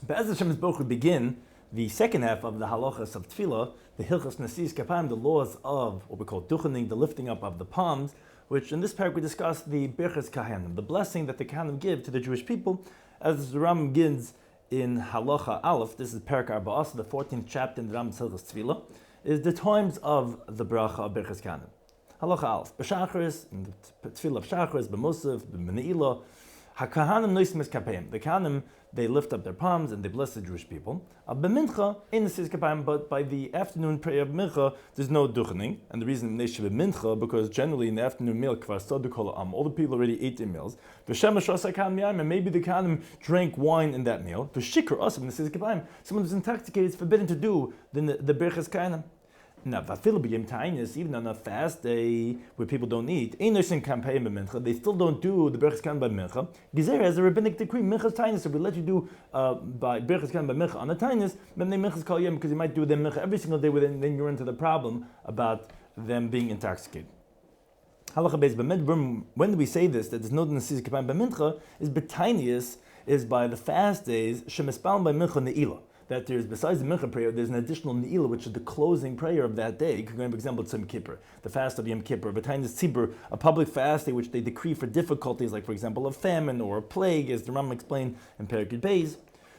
Be'ez Hashem Yisborach we begin the second half of the halachas of Tefilah, the Hilchos Nasi's Kapayim, the laws of what we call duchening, the lifting up of the palms, which in this parak we discuss the Birkas Kohanim, the blessing that the Kohanim give to the Jewish people, as the Rambam begins in Halacha Aleph. This is parak Arba'as, the 14th chapter in the Rambam's Hilchos Tefilah, is the times of the bracha of Birkas Kohanim. Halacha Aleph, b'Shacharis, in the Tefilah of Shacharis, b'Musaf, b'Mene'ilah, HaKohanim noismes kapayim. The Kohanim, they lift up their palms and they bless the Jewish people. B'mincha, in the kapayim, but by the afternoon prayer of mincha, there's no duchening. And the reason they should be mincha, because generally in the afternoon meal, all the people already ate their meals. And maybe the Kohanim drank wine in that meal. Someone who's intoxicated is forbidden to do the Birkas Kohanim. Now, even on a fast day where people don't eat, they still don't do the Birkas Kohanim by mincha. Gezer has a rabbinic decree, mincha's tainus. So we let you do by Birkas Kohanim by mincha on a tainus, but they mincha's kol yom, because you might do them mincha every single day. Then you're into the problem about them being intoxicated. Halacha beis, when we say this, that there's no nasiz kapayim by mincha, is betainius is by the fast days shemispal by mincha ne'ilah. That there's, besides the mincha prayer, there's an additional ne'ilah, which is the closing prayer of that day. For example, it's Yom Kippur, the fast of Yom Kippur, B'tainis Tzibur, a public fast day which they decree for difficulties, like for example a famine or a plague, as the Rambam explained in Perek Beis.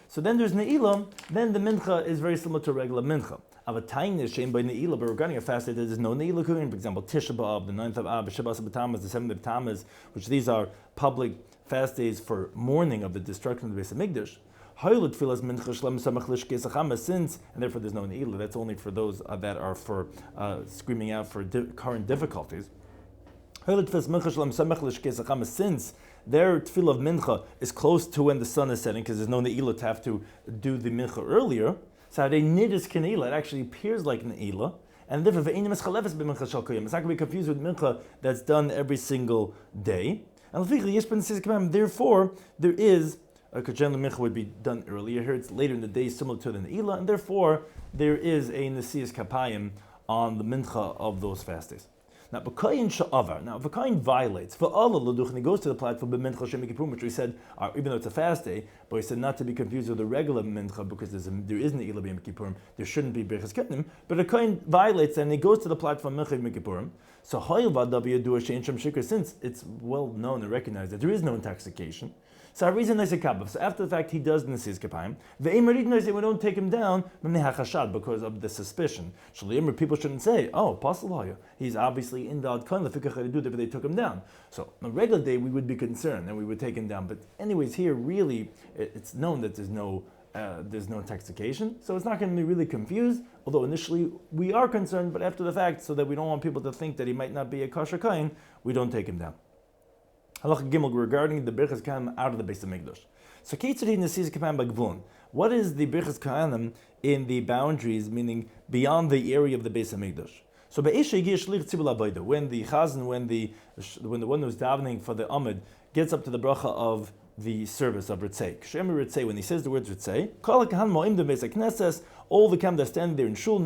So then there's ne'ilah. Then the mincha is very similar to regular mincha. Avatainis shein by ne'ilah, but regarding a fast day, there's no ne'ilah. For example, Tisha B'av, the 9th of Av, Shabbos B'Tammuz, the 7th of Tammuz, which these are public fast days for mourning of the destruction of the Beis Hamikdash. Since, and therefore there's no ne'ilah, that's only for those that are for screaming out for current difficulties. Since their tefillah of mincha is close to when the sun is setting, because there's no ne'ilah to have to do the mincha earlier, so they nidis kene'ilah, it actually appears like ne'ilah, and therefore it's not going to be confused with mincha that's done every single day. And therefore there is because generally mincha would be done earlier. Here it's later in the day, similar to the ne'ilah, and therefore there is a nesias kapayim on the mincha of those fast days. Now, if a kohen violates, for Allah l'duch, and he goes to the platform of mincha Shem Kippurim, which we said, even though it's a fast day, but we said not to be confused with the regular mincha, because there is ne'ilah b'Yom Kippurim, there shouldn't be Birkas Kohanim, but a kohen violates and he goes to the platform of mincha Yom Kippurim. So since it's well known and recognized that there is no intoxication, so reason is a kabav. So after the fact, he does nesias kapayim. The emerid knows that we don't take him down because of the suspicion. People shouldn't say, "Oh, pasul he's obviously in the adkan lefikach do that," but they took him down. So on a regular day, we would be concerned and we would take him down. But anyways, here really, it's known that there's no intoxication, so it's not going to be really confused. Although initially we are concerned, but after the fact, so that we don't want people to think that he might not be a kosher kohen, we don't take him down. Halacha Gimel regarding the Birkas Kohanim out of the Beis Hamikdash. So Ketzadi Nesias Kapayim Bagvun. What is the Birkas Kohanim in the boundaries, meaning beyond the area of the Beis Hamikdash? So when the chazan, when the one who's davening for the amid gets up to the bracha of the service of Ritzei, when he says the words Ritzei, all the Kohanim that stand there in shul,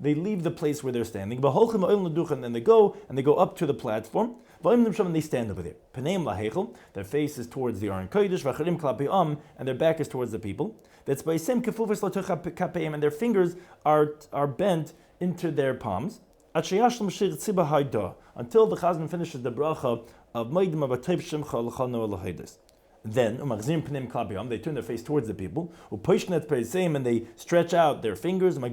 they leave the place where they're standing, and they go up to the platform, and they stand over there. Their face is towards the Aron Kodesh, and their back is towards the people. That's by and their fingers are bent into their palms until the chazan finishes the bracha of Maidim Abatayv Shemcha L'chano Elohedus. Then, they turn their face towards the people, and they stretch out their fingers, and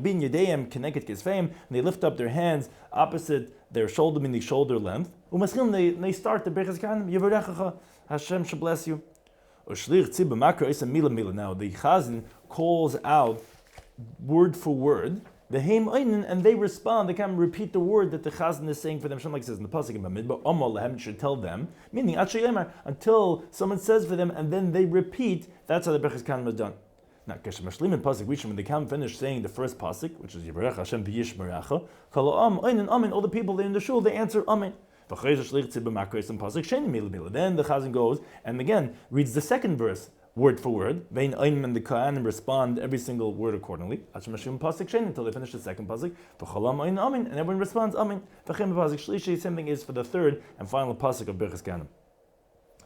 they lift up their hands opposite their shoulder, meaning shoulder length. They start the Birkas Kohanim, Hashem shall bless you. Now, the chazan calls out word for word, and they respond. They can repeat the word that the chazan is saying for them. Like it says in the pasuk in Bamidbar, should tell them, meaning until someone says for them, and then they repeat. That's how the Birkas Kohanim is done. Now, when they come finish saying the first pasuk, which is Yivarech Hashem v'yishmerecha, all the people there in the shul, they answer Amen. Then the chazan goes and again reads the second verse word for word. And the Kohanim respond every single word accordingly until they finish the second pasuk. And everyone responds Amen. Same thing is for the third and final pasuk of Birkas Kohanim.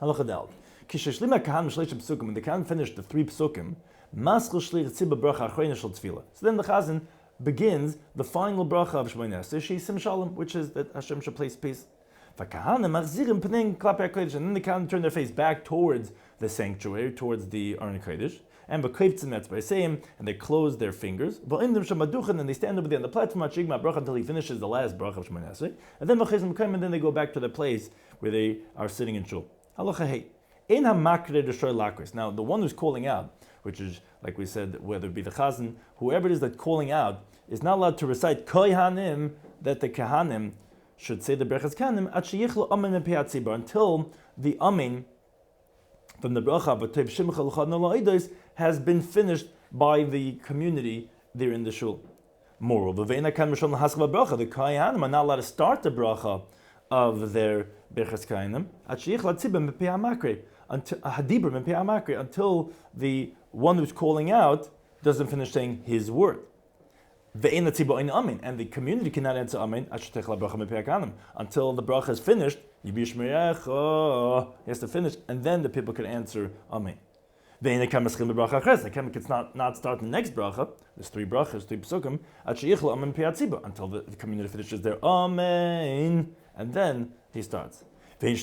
Halacha Daled. Kishishlima Kahanim Shleshim Psukim, when the Kahanim finished the 3 Psukim, Maschel Shlich Tzibah Bracha Achreina Shel Tefilah. So then the Chazan begins the final bracha of Shemoneh Esrei, Sim Shalom, which is that Hashem should place peace. And then the Kahanim turn their face back towards the sanctuary, towards the Aron Kodesh, and they close their fingers, and they stand over there on the platform until he finishes the last bracha of Shemoneh Esrei, and then they go back to the place where they are sitting in shul. Halacha hey. Now, the one who's calling out, which is, like we said, whether it be the chazan, whoever it is that's calling out, is not allowed to recite Kohanim, that the Kohanim should say the Birkas Kohanim, until the Amen from the bracha has been finished by the community there in the shul. Moreover, the Kohanim are not allowed to start the bracha of their Birkas Kohanim until the one who's calling out doesn't finish saying his word. And the community cannot answer Amen until the bracha is finished. He has to finish, and then the people can answer Amen. They cannot not start the next bracha. There's 3 brachas, 3 psukim, until the community finishes their Amen, and then he starts. Now, the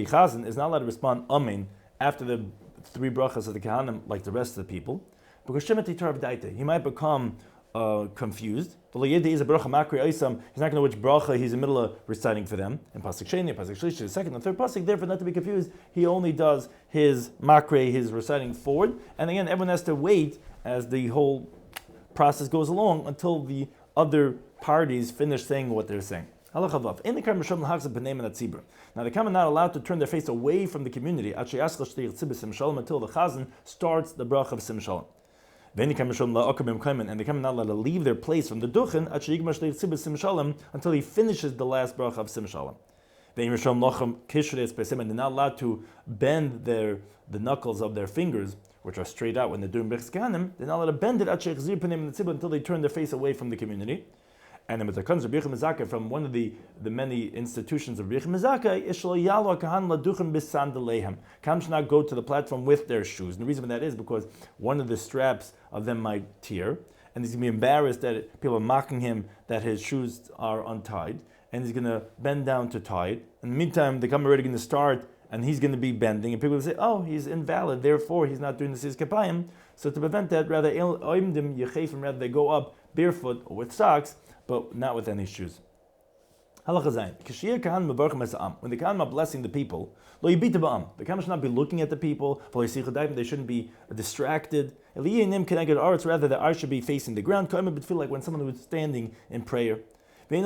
chazan is not allowed to respond Amen after the 3 brachas of the Kohanim like the rest of the people, because he might become confused. He's not going to know which bracha he's in the middle of reciting for them. And pasuk sheni, pasuk shlishi, the second and third pasuk, therefore not to be confused, he only does his makre, his reciting forward, and again everyone has to wait as the whole process goes along until the other parties finish saying what they're saying. Now the Kahanim are not allowed to turn their face away from the community until the chazan starts the bracha of sim shalom. And the Kahanim are not allowed to leave their place from the duchen until he finishes the last bracha of sim shalom. And they're not allowed to bend the knuckles of their fingers, which are straight out when they're doing Birkas Kohanim. They're not allowed to bend it until they turn their face away from the community. And if it comes to Rabbi Mizaka from one of the many institutions of Rabbi Mizaka, Kahanim should not go to the platform with their shoes. And the reason for that is because one of the straps of them might tear, and he's going to be embarrassed that people are mocking him that his shoes are untied, and he's going to bend down to tie it. In the meantime, the Kahanim are already going to start, and he's going to be bending, and people will say, oh, he's invalid, therefore he's not doing the Sis Kapayim. So to prevent that, rather they go up barefoot or with socks, but not with any shoes. Halacha zayin. When the Kohanim are blessing the people, the Kohanim should not be looking at the people. They shouldn't be distracted. Rather, the eye should be facing the ground. But feel like when someone was standing in prayer. And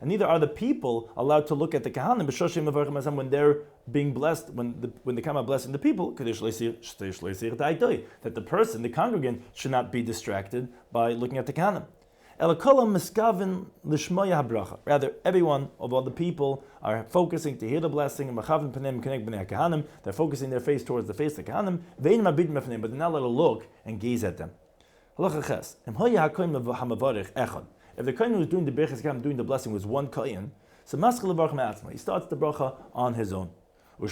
neither are the people allowed to look at the Kohanim when they're being blessed, when the Kohanim are blessing the people, that the person, the congregant, should not be distracted by looking at the Kohanim. Rather, everyone of all the people are focusing to hear the blessing. They're focusing their face towards the face of the Kohanim, but they're not allowed to look and gaze at them. If the Kohen who was doing the Birkas Kohanim, doing the blessing, was one Kohen, so he starts the bracha on his own. And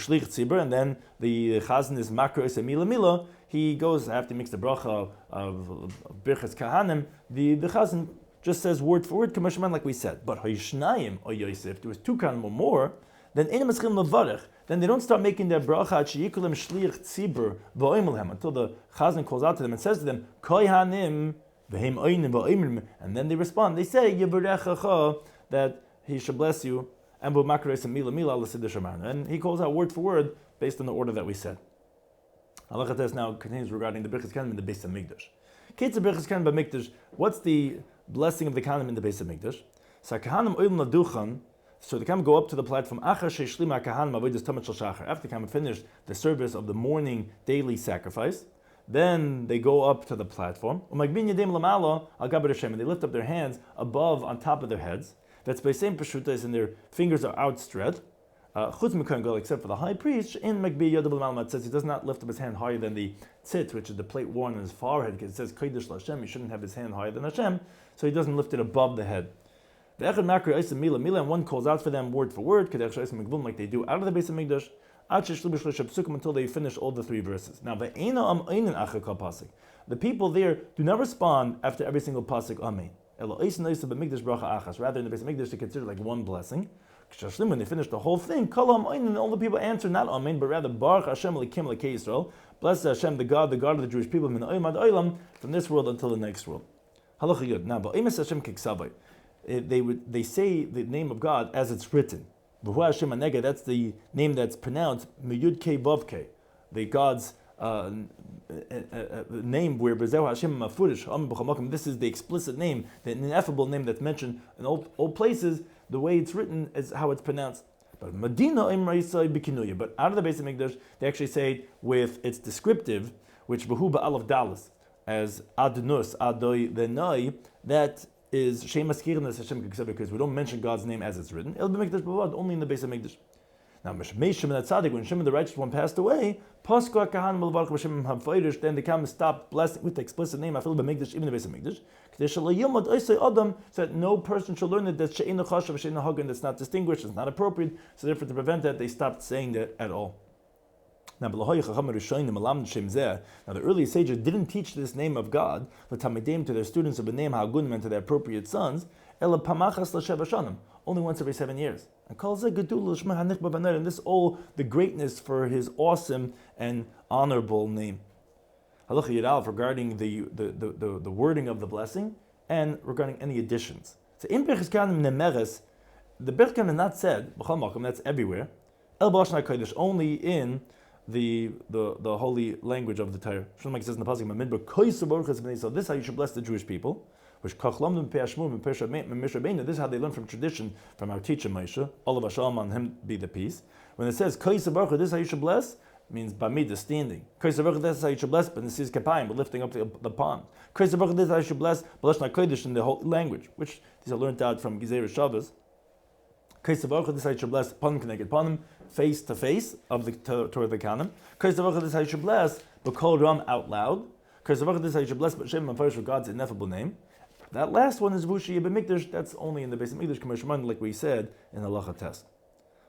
then the Chazan is makro mila mila. He goes after he makes the bracha of Birkas Kohanim. The Chazan just says word for word, like we said. But Haishnayim or Yosef, there was 2 Kohanim or more, then they don't start making their bracha until the Chazan calls out to them and says to them, Kohanim. And then they respond. They say that he should bless you, and he calls out word for word based on the order that we said. Halacha Tes now continues regarding the Birkas Kohanim in the Beis Hamikdash. What's the blessing of the Kohanim in the Beis Hamikdash? So the Kohanim go up to the platform after the Kohanim finished the service of the morning daily sacrifice. Then they go up to the platform. And they lift up their hands above, on top of their heads. That's by same pashutas, and their fingers are outstretched. Except for the high priest, it says he does not lift up his hand higher than the tzit, which is the plate worn on his forehead, because it says Kodesh Hashem. He shouldn't have his hand higher than Hashem, so he doesn't lift it above the head. And one calls out for them word for word, like they do out of the Beis Hamikdash, until they finish all the 3 verses. Now, the people there do not respond after every single pasuk Amen. Rather, in the Beis Hamikdash, they consider like one blessing. When they finish the whole thing, and all the people answer not Amen, but rather Baruch Hashem Elokim Elokei Yisrael, blessed Hashem, the God of the Jewish people, from this world until the next world. Halacha Yud. Now, they say the name of God as it's written. That's the name that's pronounced Meyud Kei Vav Kei, the God's name where Bezehu Hashem Mafurish. This is the explicit name, the ineffable name that's mentioned in all places. The way it's written is how it's pronounced. But Medina Bikinuya. But out of the Beis Hamikdash, they actually say it with its descriptive, which Behu Ba'alav Dalas, as Adnus Adoy Venai. That is Shemas Kirnas Hashem, because we don't mention God's name as it's written. El B'Mikdash B'Vad, only in the Beis Hamikdash. Now, when Shimon the righteous one passed away, then the Kohanim stopped blessing with the explicit name, even the Beis Hamikdash, so that no person shall learn it that's not distinguished, it's not appropriate. So therefore, to prevent that, they stopped saying that at all. Now, the early sages didn't teach this name of God to their students of name Hagunim and to their appropriate sons, only once every 7 years. And this all the greatness for his awesome and honorable name. Halacha Yud regarding the wording of the blessing and regarding any additions. So in Birkas Nemeres, the Birkas is not said, that's everywhere, only in the holy language of the Torah. Shlomo says in the pasuk, so this is how you should bless the Jewish people. Which this is how they learn from tradition from our teacher Moshe. All of Hashem on him be the peace. When it says this is how you should bless, it means b'midah, standing. This is how you should bless, but nesis kapayim, but lifting up the palm. This is how you should bless, b'lashon hakodesh in the whole language, which these are learned out from Gezeirah Shabbos. This is how you should bless, panim connected panim, face to face of the Torah of the Kohanim. This is how you should bless, b'kol ram, out loud. This is how you should bless, but Shem and for God's ineffable name. That last one is Vushi B'Mikdash. That's only in the Beis Hamikdash, Kamashman, like we said in the Halacha test.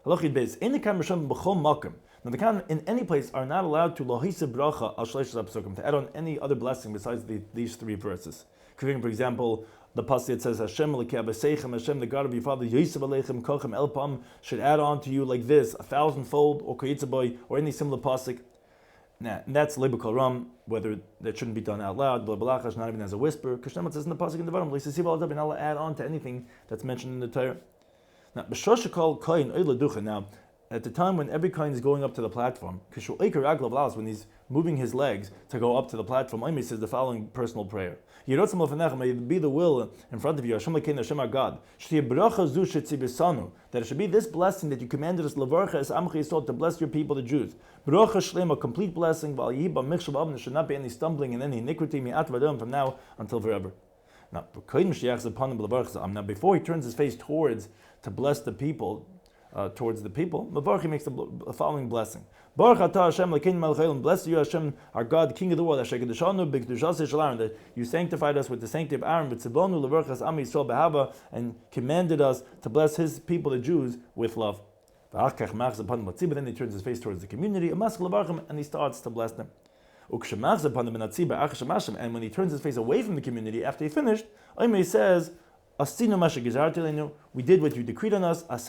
Halacha Beis in the Kamashman B'chol Makom. Now the Kohanim in any place are not allowed to lohisa bracha al shleish psukim, to add on any other blessing besides these 3 verses. For example, the pasuk it says Hashem Elokei Abaseichem, Hashem the God of your father Yosef Aleichem Kochem Elpam should add on to you like this 1,000-fold, or Koyitzaboy, or any similar pasuk. Now, and that's Lebekol Ram, whether that shouldn't be done out loud, Balachash, not even as a whisper. Kashem says in the pasuk in the bottom, you're not add on to anything that's mentioned in the Torah. Now, now, at the time when every kohen is going up to the platform, when he's moving his legs to go up to the platform, he says the following personal prayer. May it be the will in front of you, Hashem our God, that it should be this blessing that you commanded us, to bless your people, the Jews. A complete blessing, there should not be any stumbling and any iniquity from now until forever. Now, before he turns his face towards to bless the people, he makes the following blessing. Baruch atah Hashem l'kein melech haolam. Blessed you Hashem, our God, King of the world. That you sanctified us with the sanctity of Aaron, and commanded us to bless His people, the Jews, with love. But then he turns his face towards the community, and he starts to bless them. And when he turns his face away from the community after he finished, he says, we did what you decreed on us. Now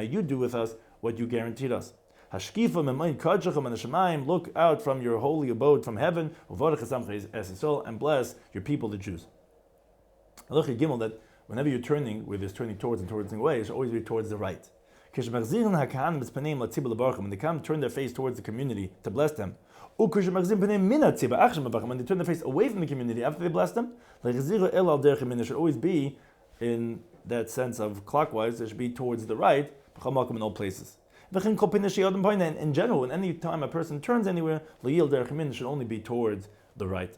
you do with us what you guaranteed us. Look out from your holy abode from heaven and bless your people, the Jews. That whenever you're turning, whether it's turning towards and towards away, it should always be towards the right. When the Kohanim turn their face towards the community to bless them, when they turn their face away from the community after they bless them, it should always be in that sense of clockwise. It should be towards the right in all places. And in general, when any time a person turns anywhere, it should only be towards the right.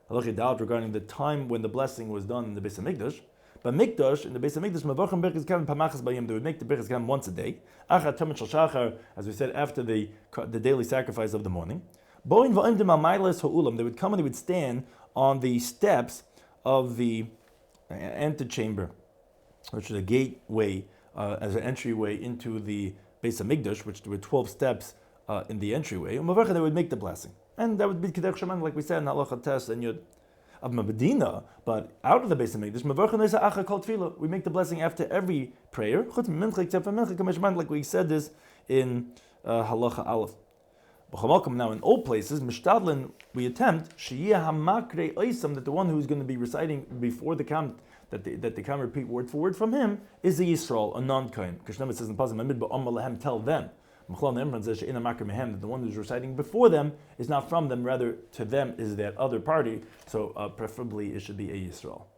Regarding the time when the blessing was done in the Beis Hamikdash, but Mikdash, in the Beis Hamikdash, they would make the Birkas once a day, as we said, after the daily sacrifice of the morning. They would come and they would stand on the steps of the antechamber, which is a gateway as an entryway into the Beis Hamikdash, which there were 12 steps in the entryway. They would make the blessing, and that would be Kedech Sheman, like we said in Halacha Tes and Yud of Medina. But out of the Beis Hamikdash, we make the blessing after every prayer, except for Mincha, like we said this in Halacha Aleph. Now in all places, Mishtadlin, we attempt that the one who's going to be reciting before the Kam, that the Kam repeat word for word from him, is the Yisrael, a non-Kohen. Krishna says in Pasuk, tell them. That the one who's reciting before them is not from them, rather to them is that other party, so preferably it should be a Yisrael.